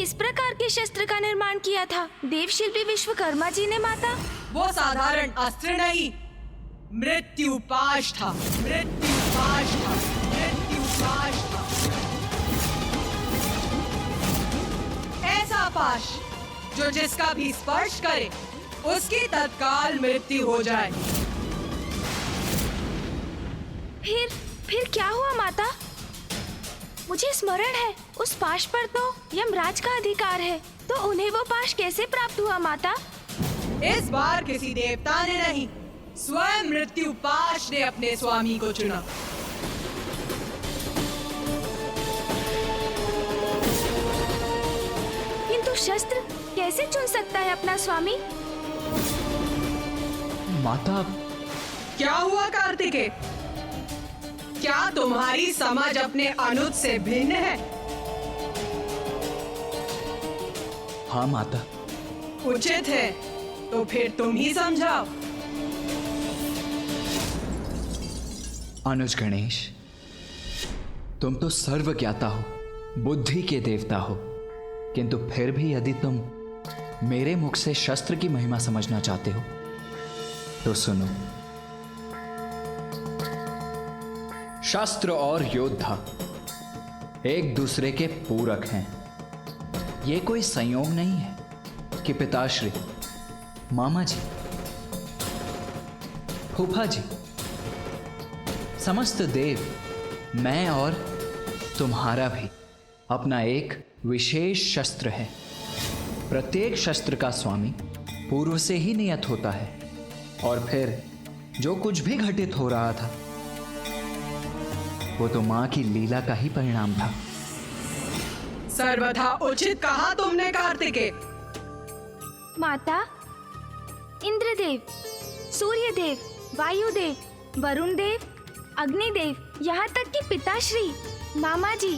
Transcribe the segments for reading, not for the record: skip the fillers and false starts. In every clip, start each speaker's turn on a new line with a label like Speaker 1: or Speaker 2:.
Speaker 1: किस प्रकार के शस्त्र का निर्माण किया था देव शिल्पी विश्वकर्मा जी ने माता?
Speaker 2: वो साधारण अस्त्र नहीं, मृत्यु पाश था। मृत्यु पाश था। मृत्यु पाश था। ऐसा पाश जो जिसका भी स्पर्श करे उसकी तत्काल मृत्यु हो जाए।
Speaker 1: फिर क्या हुआ माता? मुझे स्मरण है उस पाश पर तो यमराज का अधिकार है, तो उन्हें वो पाश कैसे प्राप्त हुआ माता?
Speaker 2: इस बार किसी देवता ने नहीं, स्वयं मृत्यु पाश ने अपने स्वामी को चुना।
Speaker 1: किंतु शस्त्र कैसे चुन सकता है अपना स्वामी?
Speaker 3: माता,
Speaker 2: क्या हुआ कार्तिकेय? क्या तुम्हारी समझ अपने अनुज से भिन्न है?
Speaker 3: हाँ माता।
Speaker 2: उचित है, तो फिर तुम ही समझाओ।
Speaker 3: अनुज गणेश, तुम तो सर्वज्ञाता हो, बुद्धि के देवता हो, किंतु फिर भी यदि तुम मेरे मुख से शस्त्र की महिमा समझना चाहते हो तो सुनो। शस्त्र और योद्धा एक दूसरे के पूरक हैं। ये कोई संयोग नहीं है कि पिताश्री, मामा जी, फूफा जी, समस्त देव, मैं और तुम्हारा भी अपना एक विशेष शस्त्र है। प्रत्येक शस्त्र का स्वामी पूर्व से ही नियत होता है, और फिर जो कुछ भी घटित हो रहा था वो तो मां की लीला का ही परिणाम था।
Speaker 2: सर्वथा उचित कहा तुमने कार्तिकेय।
Speaker 1: माता, इंद्रदेव, सूर्यदेव, वायुदेव, वरुण देव, अग्निदेव, यहाँ तक कि पिताश्री, मामा जी,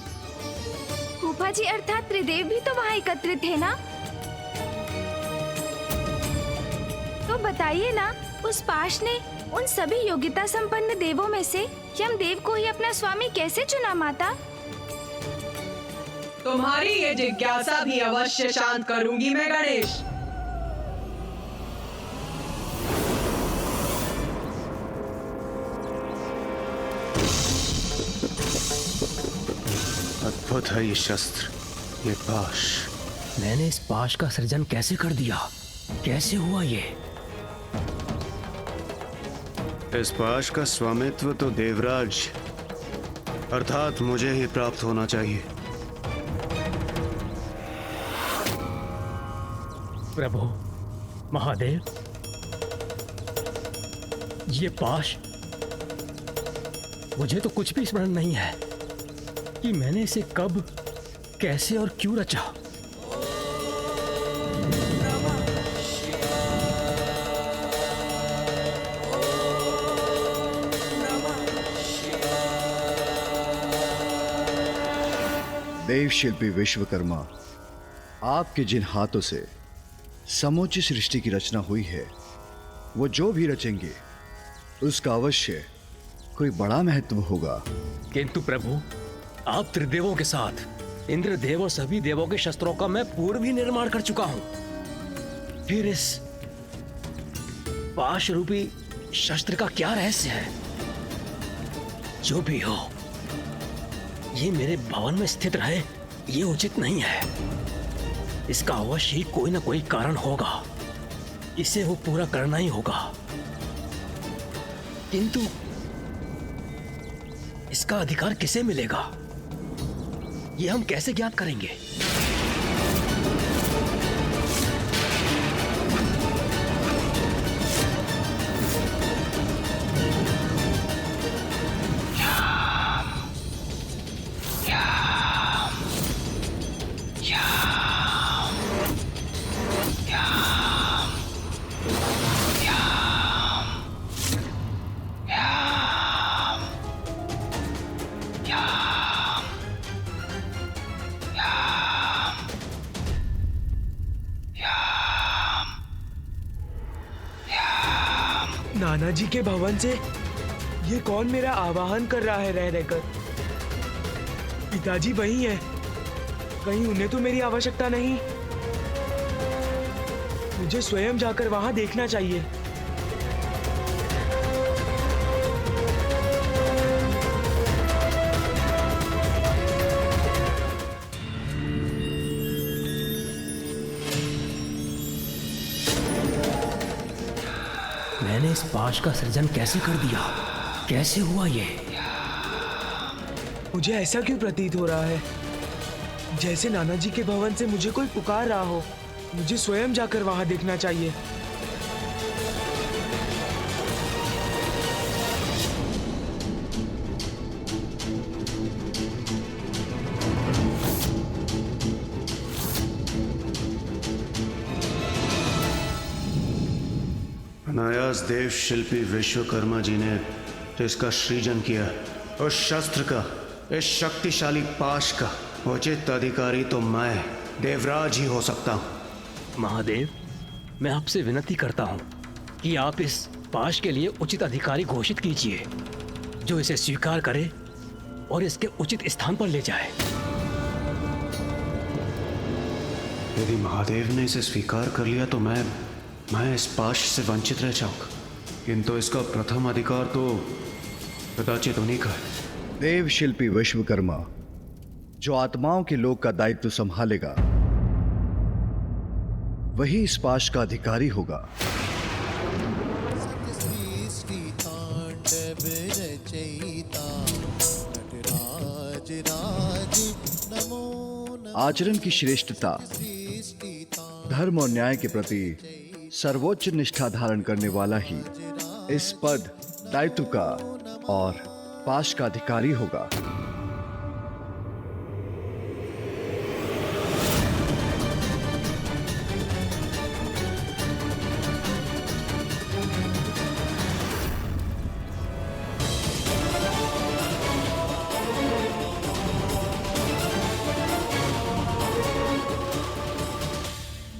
Speaker 1: फूफा जी अर्थात त्रिदेव भी तो वहाँ एकत्रित थे ना? तो बताइए ना, उस पाश ने उन सभी योग्यता संपन्न देवों में से यमदेव को ही अपना स्वामी कैसे चुना माता?
Speaker 2: तुम्हारी ये जिज्ञासा भी अवश्य शांत करूंगी मैं गणेश।
Speaker 4: अद्भुत है ये शस्त्र, ये पाश।
Speaker 5: मैंने इस पाश का सृजन कैसे कर दिया? कैसे हुआ ये?
Speaker 4: इस पाश का स्वामित्व तो देवराज अर्थात मुझे ही प्राप्त होना चाहिए।
Speaker 5: प्रभु, महादेव, ये पाश, मुझे तो कुछ भी स्मरण नहीं है कि मैंने इसे कब, कैसे और क्यों रचा।
Speaker 6: देव शिल्पी विश्वकर्मा, आपके जिन हाथों से समूची सृष्टि की रचना हुई है, वो जो भी रचेंगे उसका अवश्य कोई बड़ा महत्व होगा।
Speaker 5: किंतु प्रभु, आप त्रिदेवों के साथ इंद्रदेव और सभी देवों के शस्त्रों का मैं पूर्व ही निर्माण कर चुका हूं। फिर इस पाश रूपी शस्त्र का क्या रहस्य है? जो भी हो, ये मेरे भवन में स्थित रहे, ये उचित नहीं है। इसका अवश्य ही कोई ना कोई कारण होगा, इसे वो पूरा करना ही होगा। किंतु इसका अधिकार किसे मिलेगा, ये हम कैसे ज्ञात करेंगे?
Speaker 7: नाना जी के भवन से ये कौन मेरा आवाहन कर रहा है रह रहकर? पिताजी वही है, कहीं उन्हें तो मेरी आवश्यकता नहीं? मुझे स्वयं जाकर वहां देखना चाहिए।
Speaker 5: मैंने इस पाश का सृजन कैसे कर दिया? कैसे हुआ ये?
Speaker 7: मुझे ऐसा क्यों प्रतीत हो रहा है जैसे नाना जी के भवन से मुझे कोई पुकार रहा हो। मुझे स्वयं जाकर वहां देखना चाहिए।
Speaker 4: अनायास देव शिल्पी विश्वकर्मा जी ने इसका सृजन किया। उस शस्त्र का, इस शक्तिशाली पाश का उचित अधिकारी तो मैं देवराज ही हो सकता हूं।
Speaker 5: महादेव, मैं आपसे विनती करता हूं कि आप इस पाश के लिए उचित अधिकारी घोषित कीजिए, जो इसे स्वीकार करे और इसके उचित स्थान पर ले जाए।
Speaker 4: यदि महादेव ने इसे स्वीकार कर लिया तो मैं इस पाश से वंचित रह जाऊंगा, किंतु इसका प्रथम अधिकार तो कदाचित उन्हीं का है।
Speaker 6: देव शिल्पी विश्वकर्मा जो आत्माओं के लोक का दायित्व संभालेगा वही इस पाश का अधिकारी होगा। आचरण की श्रेष्ठता, धर्म और न्याय के प्रति सर्वोच्च निष्ठा धारण करने वाला ही इस पद, दायित्व का और पाश का अधिकारी होगा।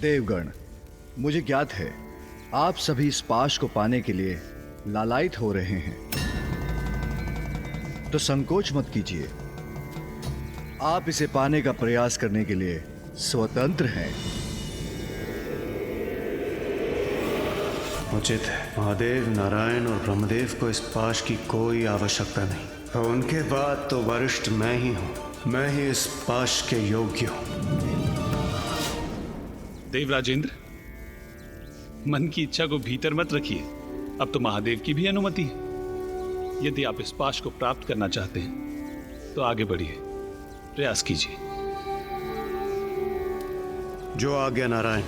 Speaker 6: देवगण, मुझे ज्ञात है आप सभी इस पाश को पाने के लिए लालायित हो रहे हैं, तो संकोच मत कीजिए। आप इसे पाने का प्रयास करने के लिए स्वतंत्र हैं।
Speaker 4: उचित है। महादेव, नारायण और ब्रह्मदेव को इस पाश की कोई आवश्यकता नहीं, और उनके बाद तो वरिष्ठ मैं ही हूं। मैं ही इस पाश के योग्य हूं।
Speaker 8: देवराजेंद्र, मन की इच्छा को भीतर मत रखिए। अब तो महादेव की भी अनुमति है। यदि आप इस पाश को प्राप्त करना चाहते हैं तो आगे बढ़िए, प्रयास कीजिए।
Speaker 4: जो आज्ञा नारायण।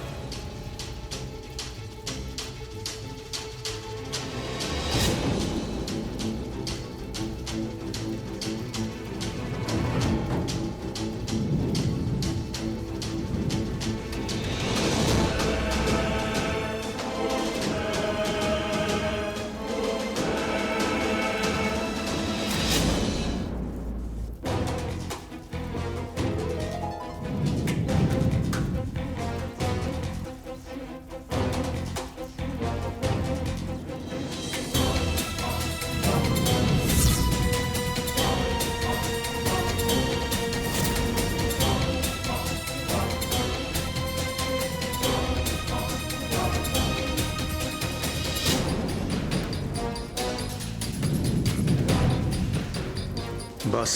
Speaker 4: बस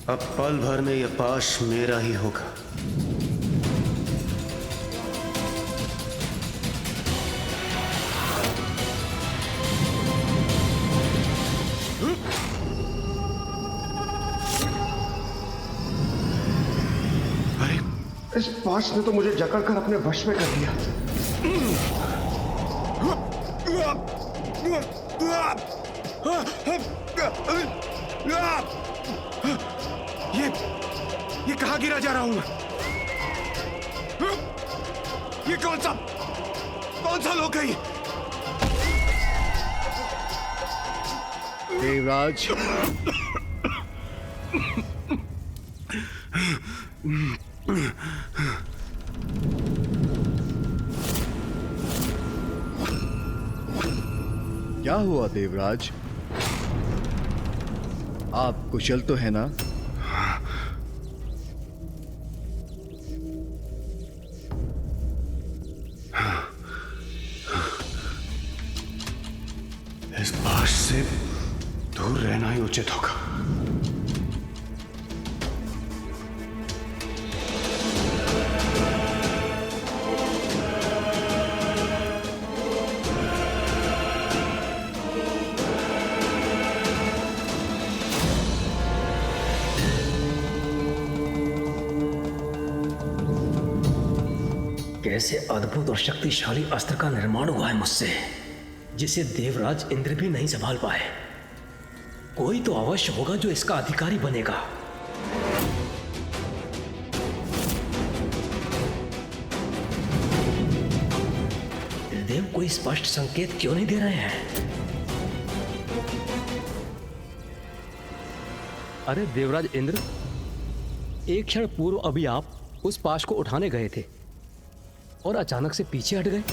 Speaker 4: अब पल भर में यह पाश मेरा ही होगा।
Speaker 9: अरे, इस पाश ने तो मुझे जकड़कर अपने वश में कर लिया। ये कहां गिरा जा रहा हूं मैं? ये कौन सा लोक है ये?
Speaker 6: देवराज, क्या हुआ देवराज? आप कुशल तो है ना?
Speaker 4: मुझसे दूर रहना ही उचित होगा।
Speaker 5: कैसे अद्भुत और शक्तिशाली अस्त्र का निर्माण हुआ है मुझसे, जिसे देवराज इंद्र भी नहीं संभाल पाए। कोई तो अवश्य होगा जो इसका अधिकारी बनेगा। देव कोई स्पष्ट संकेत क्यों नहीं दे रहे हैं? अरे देवराज इंद्र, एक क्षण पूर्व अभी आप उस पाश को उठाने गए थे और अचानक से पीछे हट गए।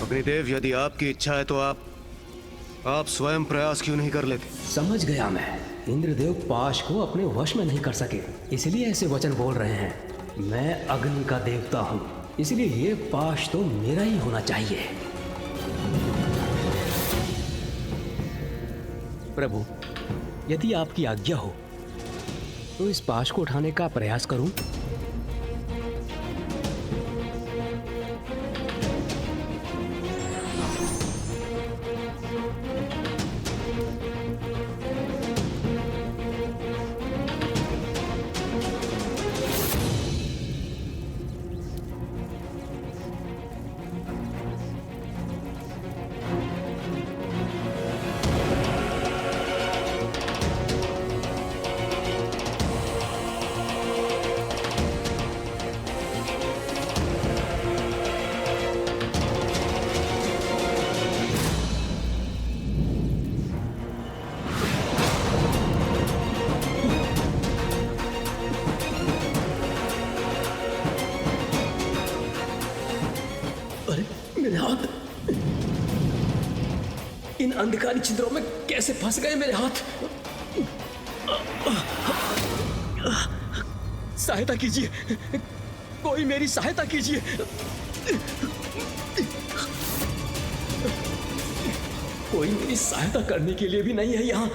Speaker 4: अग्निदेव, यदि आपकी इच्छा है तो आप स्वयं प्रयास क्यों नहीं कर लेते?
Speaker 5: समझ गया मैं। इंद्रदेव पाश को अपने वश में नहीं कर सके, इसलिए ऐसे वचन बोल रहे हैं। मैं अग्नि का देवता हूं, इसलिए ये पाश तो मेरा ही होना चाहिए। प्रभु, यदि आपकी आज्ञा हो तो इस पाश को उठाने का प्रयास करूं। मेरे हाथ इन अंधकारी छिद्रों में कैसे फंस गए मेरे हाथ। सहायता कीजिए, कोई मेरी सहायता कीजिए। कोई मेरी सहायता करने के लिए भी नहीं है यहाँ।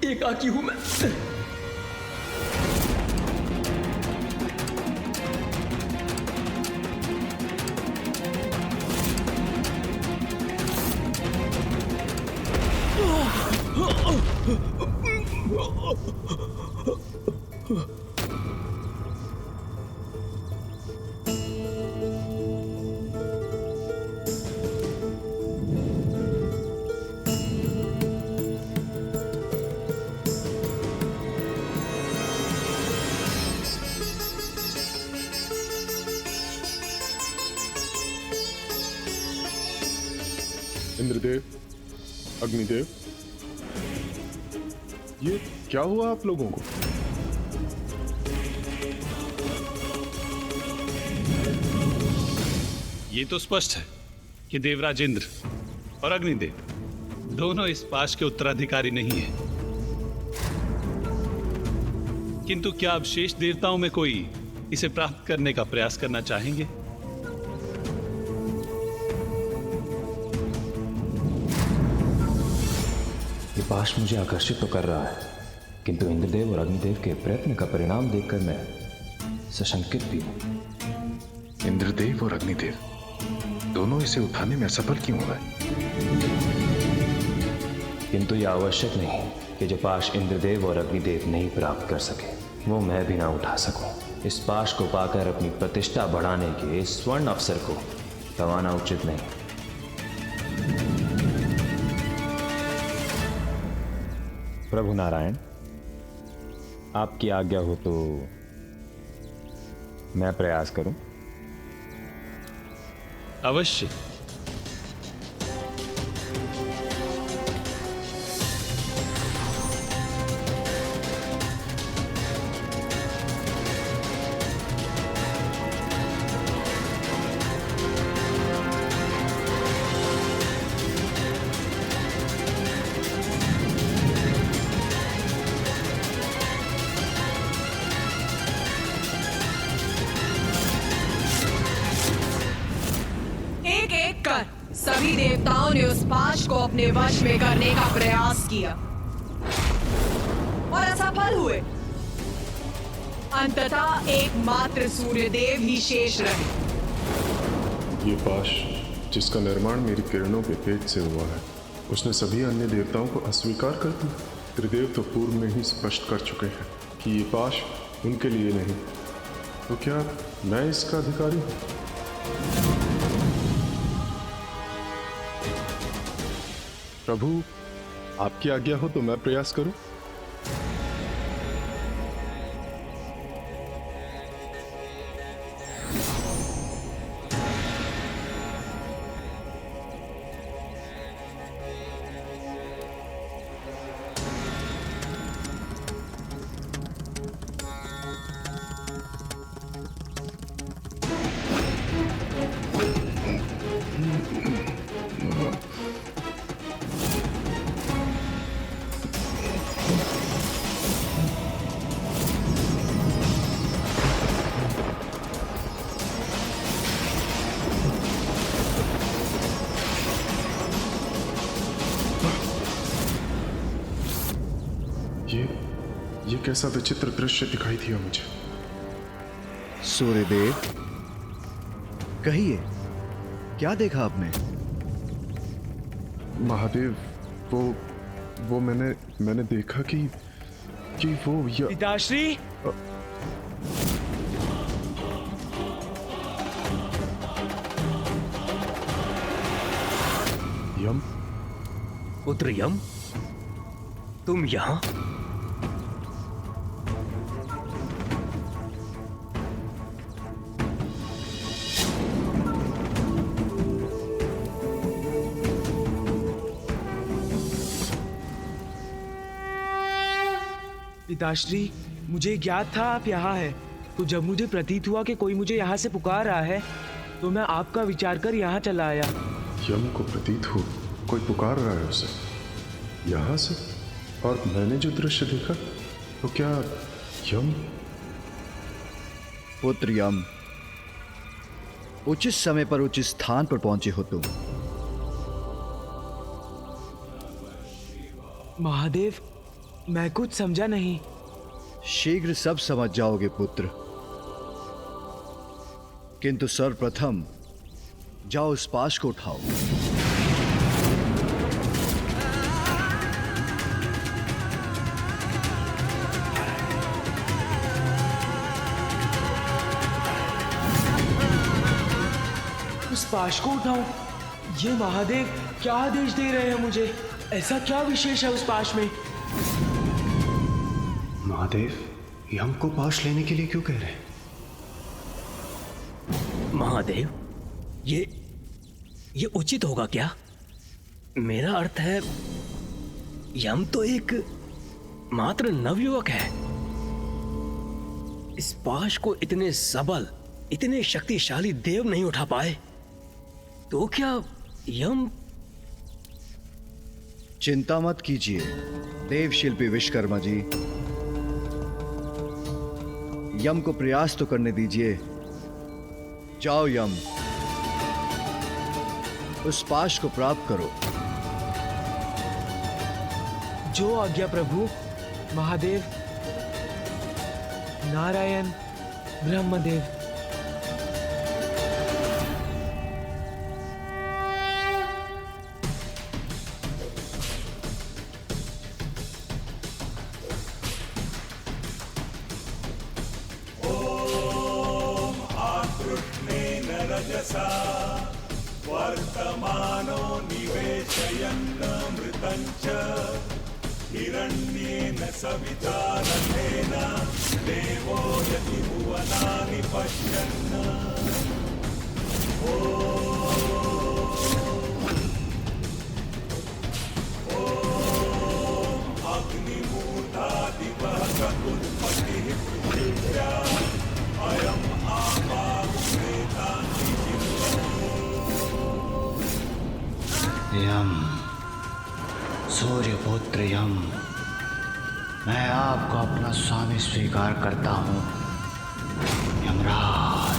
Speaker 5: एकाकी हूं मैं।
Speaker 9: इंद्रदेव, अग्निदेव, ये क्या हुआ आप लोगों को?
Speaker 8: ये तो स्पष्ट है कि देवराज इंद्र और अग्निदेव दोनों इस पाश के उत्तराधिकारी नहीं है। किंतु क्या अब शेष देवताओं में कोई इसे प्राप्त करने का प्रयास करना चाहेंगे?
Speaker 10: ये पाश मुझे आकर्षित तो कर रहा है, किंतु इंद्रदेव और अग्निदेव के प्रयत्न का परिणाम देखकर मैं सशंकित भी हूं।
Speaker 9: इंद्रदेव और अग्निदेव दोनों इसे उठाने में असफल क्यों हुए?
Speaker 10: किंतु यह आवश्यक नहीं कि जो पाश इंद्रदेव और अग्निदेव नहीं प्राप्त कर सके वो मैं भी ना उठा सकूं। इस पाश को पाकर अपनी प्रतिष्ठा बढ़ाने के इस स्वर्ण अवसर को गंवाना उचित नहीं। प्रभु नारायण, आपकी आज्ञा हो तो मैं प्रयास करूं।
Speaker 8: अवश्य।
Speaker 2: अधिदेवताओं ने उस पाश को अपने वश में करने का प्रयास किया और असफल हुए। अंततः एकमात्र सूर्यदेव ही शेष रहे।
Speaker 9: ये पाश जिसका निर्माण मेरी किरणों के तेज से हुआ है, उसने सभी अन्य देवताओं को अस्वीकार कर दिया। त्रिदेव तो पूर्व में ही स्पष्ट कर चुके हैं कि ये पाश उनके लिए नहीं, तो क्या मैं इसका अधिकारी हूं? प्रभु, आपकी आज्ञा हो तो मैं प्रयास करूं। ये कैसा विचित्र दृश्य दिखाई दिया मुझे।
Speaker 6: सूर्यदेव, कहिए, क्या देखा आपने?
Speaker 9: महादेव, वो मैंने देखा कि वो
Speaker 7: पिताश्री,
Speaker 9: यम,
Speaker 5: पुत्र यम, तुम यहां?
Speaker 7: पिताश्री, मुझे ज्ञात था आप यहाँ हैं, तो जब मुझे प्रतीत हुआ कि कोई मुझे यहाँ से पुकार रहा है, तो मैं आपका विचार कर यहाँ चला आया।
Speaker 9: यम को प्रतीत हो कोई पुकार रहा है उसे यहाँ से, और मैंने जो दृश्य देखा, तो क्या यम?
Speaker 6: पुत्र यम, उचित समय पर उचित स्थान पर पहुंचे हो तुम।
Speaker 7: महादेव, मैं कुछ समझा नहीं।
Speaker 6: शीघ्र सब समझ जाओगे पुत्र, किंतु सर्वप्रथम जाओ उस पाश को उठाओ।
Speaker 7: उस पाश को उठाऊं? ये महादेव क्या आदेश दे रहे हैं मुझे? ऐसा क्या विशेष है उस पाश में?
Speaker 4: महादेव, यम को पाश लेने के लिए क्यों कह रहे हैं?
Speaker 5: महादेव, ये उचित होगा क्या? मेरा अर्थ है, यम तो एक मात्र नवयुवक है। इस पाश को इतने सबल, इतने शक्तिशाली देव नहीं उठा पाए, तो क्या यम?
Speaker 6: चिंता मत कीजिए देव शिल्पी विश्वकर्मा जी, यम को प्रयास तो करने दीजिए। जाओ यम, उस पाश को प्राप्त करो।
Speaker 7: जो आज्ञा प्रभु। महादेव, नारायण, ब्रह्मदेव।
Speaker 11: वर्तमानो निवेशयन्नमृतञ्च हिरण्येन सविता रथेन देवो यदि भुवनानि पश्यन्। ॐ अग्निमूर्धादिवः सदुत्पत्तिः पृथिव्या अयम् आपाहुरेतानि
Speaker 4: यम, सूर्यपुत्र यम, मैं आपको अपना स्वामी स्वीकार करता हूँ। यमराज,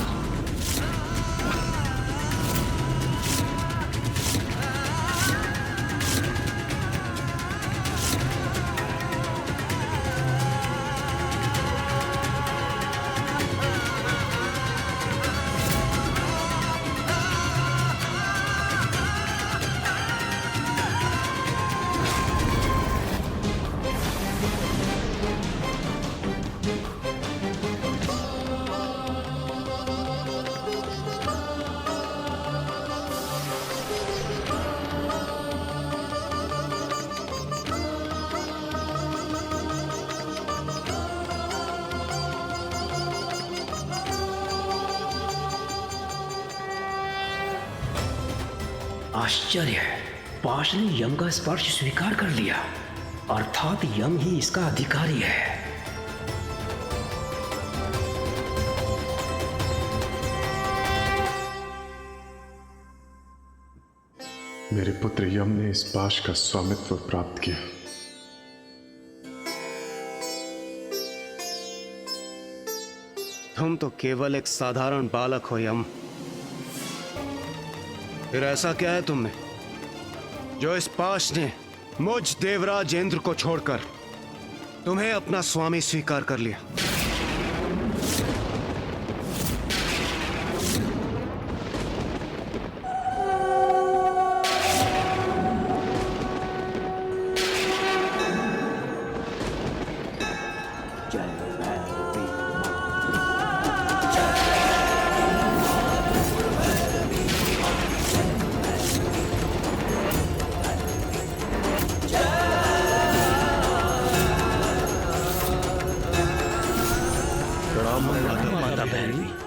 Speaker 5: आश्चर्य है, पाश ने यम का स्पर्श स्वीकार कर लिया, अर्थात यम ही इसका अधिकारी है।
Speaker 9: मेरे पुत्र यम ने इस पाश का स्वामित्व प्राप्त किया।
Speaker 4: तुम तो केवल एक साधारण बालक हो यम। फिर ऐसा क्या है तुम में जो इस पाश ने मुझ देवराज इंद्र को छोड़कर तुम्हें अपना स्वामी स्वीकार कर लिया?
Speaker 5: माता भैरवी।